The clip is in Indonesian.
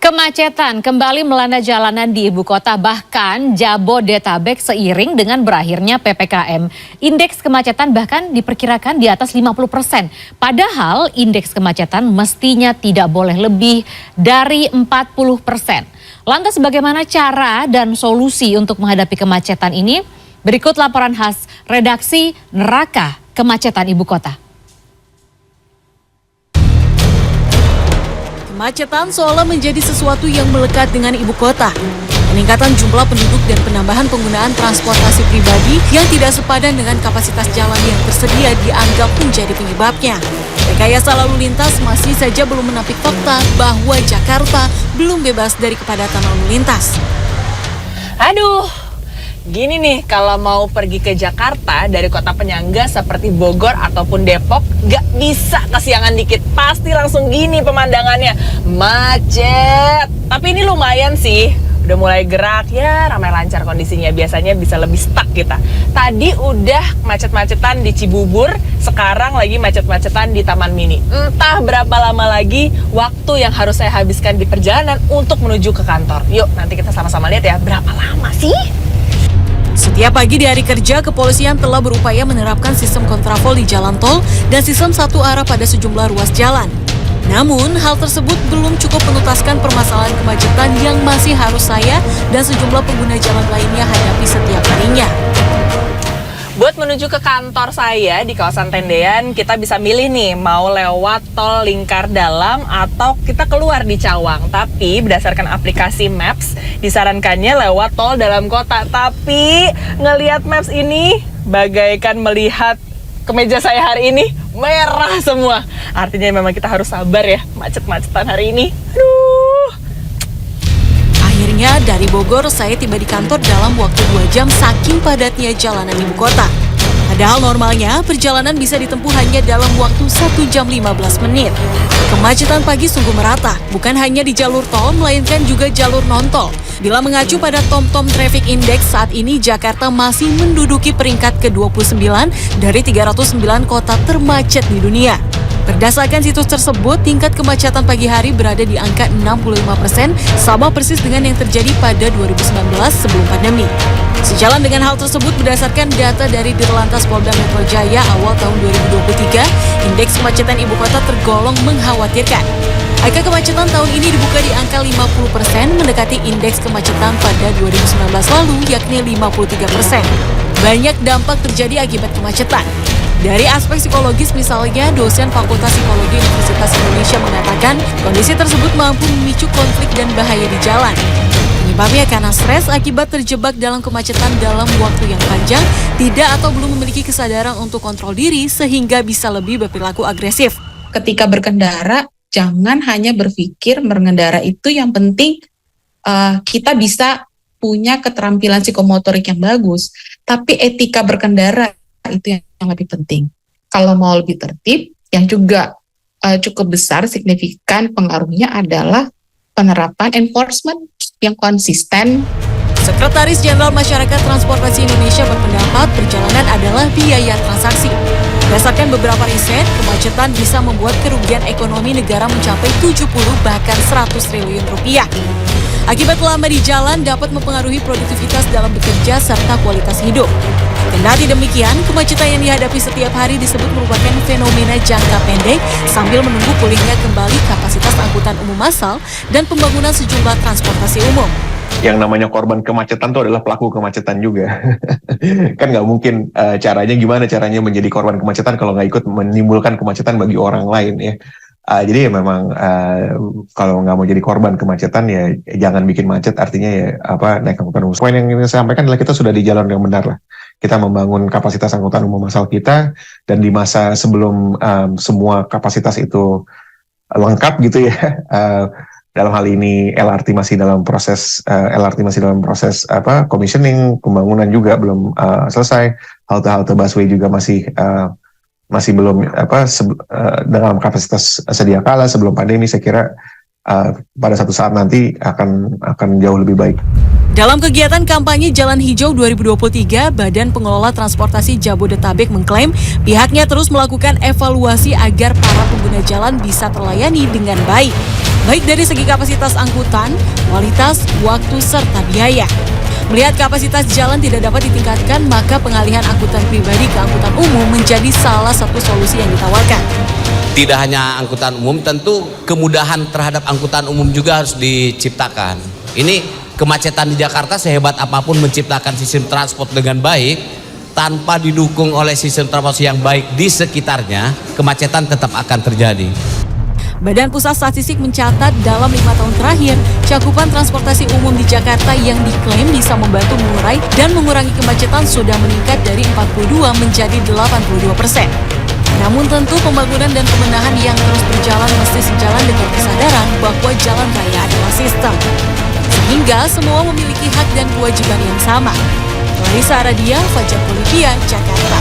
Kemacetan kembali melanda jalanan di ibu kota, bahkan Jabodetabek seiring dengan berakhirnya PPKM. Indeks kemacetan bahkan diperkirakan di atas 50%. Padahal indeks kemacetan mestinya tidak boleh lebih dari 40%. Lantas bagaimana cara dan solusi untuk menghadapi kemacetan ini? Berikut laporan khas redaksi Neraka Kemacetan Ibu Kota. Kemacetan seolah menjadi sesuatu yang melekat dengan ibu kota. Peningkatan jumlah penduduk dan penambahan penggunaan transportasi pribadi yang tidak sepadan dengan kapasitas jalan yang tersedia dianggap menjadi penyebabnya. Rekayasa lalu lintas masih saja belum menampik fakta bahwa Jakarta belum bebas dari kepadatan lalu lintas. Aduh, gini nih, kalau mau pergi ke Jakarta dari kota penyangga seperti Bogor ataupun Depok, gak bisa kesiangan dikit. Pasti langsung gini pemandangannya, macet. Tapi ini lumayan sih, udah mulai gerak ya, ramai lancar kondisinya. Biasanya bisa lebih stuck kita. Tadi udah macet-macetan di Cibubur, sekarang lagi macet-macetan di Taman Mini. Entah berapa lama lagi waktu yang harus saya habiskan di perjalanan untuk menuju ke kantor. Yuk, nanti kita sama-sama lihat ya, berapa lama sih? Setiap pagi di hari kerja, kepolisian telah berupaya menerapkan sistem kontraflow di jalan tol dan sistem satu arah pada sejumlah ruas jalan. Namun, hal tersebut belum cukup menuntaskan permasalahan kemacetan yang masih harus saya dan sejumlah pengguna jalan lainnya hadapi setiap harinya. Buat menuju ke kantor saya di kawasan Tendean, kita bisa milih nih mau lewat tol lingkar dalam atau kita keluar di Cawang. Tapi berdasarkan aplikasi Maps, disarankannya lewat tol dalam kota. Tapi ngelihat Maps ini bagaikan melihat kemeja saya hari ini merah semua. Artinya memang kita harus sabar ya, macet-macetan hari ini. Aduh. Akhirnya dari Bogor saya tiba di kantor dalam waktu 2 jam saking padatnya jalanan ibu kota. Padahal normalnya perjalanan bisa ditempuh hanya dalam waktu 1 jam 15 menit. Kemacetan pagi sungguh merata, bukan hanya di jalur tol melainkan juga jalur non-tol. Bila mengacu pada TomTom Traffic Index, saat ini Jakarta masih menduduki peringkat ke-29 dari 309 kota termacet di dunia. Berdasarkan situs tersebut, tingkat kemacetan pagi hari berada di angka 65%, sama persis dengan yang terjadi pada 2019 sebelum pandemi. Sejalan dengan hal tersebut, berdasarkan data dari Dirlantas Polda Metro Jaya awal tahun 2023, indeks kemacetan ibu kota tergolong mengkhawatirkan. Angka kemacetan tahun ini dibuka di angka 50%, mendekati indeks kemacetan pada 2019 lalu, yakni 53%. Banyak dampak terjadi akibat kemacetan. Dari aspek psikologis misalnya, dosen Fakultas Psikologi Universitas Indonesia mengatakan kondisi tersebut mampu memicu konflik dan bahaya di jalan. Penyebabnya karena stres akibat terjebak dalam kemacetan dalam waktu yang panjang, tidak atau belum memiliki kesadaran untuk kontrol diri sehingga bisa lebih berperilaku agresif. Ketika berkendara, jangan hanya berpikir mengendara itu, yang penting kita bisa punya keterampilan psikomotorik yang bagus, tapi etika berkendara itu yang lebih penting. Kalau mau lebih tertib, yang juga cukup besar signifikan pengaruhnya adalah penerapan enforcement yang konsisten. Sekretaris Jenderal Masyarakat Transportasi Indonesia berpendapat perjalanan adalah biaya transaksi. Berdasarkan beberapa riset, kemacetan bisa membuat kerugian ekonomi negara mencapai 70 bahkan 100 triliun rupiah. Akibat lama di jalan dapat mempengaruhi produktivitas dalam bekerja serta kualitas hidup. Kendati demikian, kemacetan yang dihadapi setiap hari disebut merupakan fenomena jangka pendek sambil menunggu pulihnya kembali kapasitas angkutan umum massal dan pembangunan sejumlah transportasi umum. Yang namanya korban kemacetan itu adalah pelaku kemacetan juga. Kan nggak mungkin caranya menjadi korban kemacetan kalau nggak ikut menimbulkan kemacetan bagi orang lain ya. Jadi ya memang kalau nggak mau jadi korban kemacetan ya jangan bikin macet, artinya ya naik angkutan umum. Poin yang ingin saya sampaikan adalah kita sudah di jalan yang benar lah. Kita membangun kapasitas angkutan umum massal kita, dan di masa sebelum semua kapasitas itu lengkap gitu ya. Dalam hal ini LRT masih dalam proses commissioning, pembangunan juga belum selesai, halte-halte busway juga masih belum dalam kapasitas sedia kala sebelum pandemi. Saya kira pada satu saat nanti akan jauh lebih baik. Dalam kegiatan kampanye Jalan Hijau 2023, Badan Pengelola Transportasi Jabodetabek mengklaim pihaknya terus melakukan evaluasi agar para pengguna jalan bisa terlayani dengan baik. baik dari segi kapasitas angkutan, kualitas, waktu, serta biaya. Melihat kapasitas jalan tidak dapat ditingkatkan, maka pengalihan angkutan pribadi ke angkutan umum menjadi salah satu solusi yang ditawarkan. Tidak hanya angkutan umum, tentu kemudahan terhadap angkutan umum juga harus diciptakan. Ini kemacetan di Jakarta sehebat apapun menciptakan sistem transport dengan baik, tanpa didukung oleh sistem transportasi yang baik di sekitarnya, kemacetan tetap akan terjadi. Badan Pusat Statistik mencatat dalam 5 tahun terakhir, cakupan transportasi umum di Jakarta yang diklaim bisa membantu mengurai dan mengurangi kemacetan sudah meningkat dari 42 menjadi 82%. Namun tentu pembangunan dan pemenahan yang terus berjalan mesti sejalan dengan kesadaran bahwa jalan raya adalah sistem. Sehingga semua memiliki hak dan kewajiban yang sama. Larissa Aradia, Fajar Bolivia, Jakarta.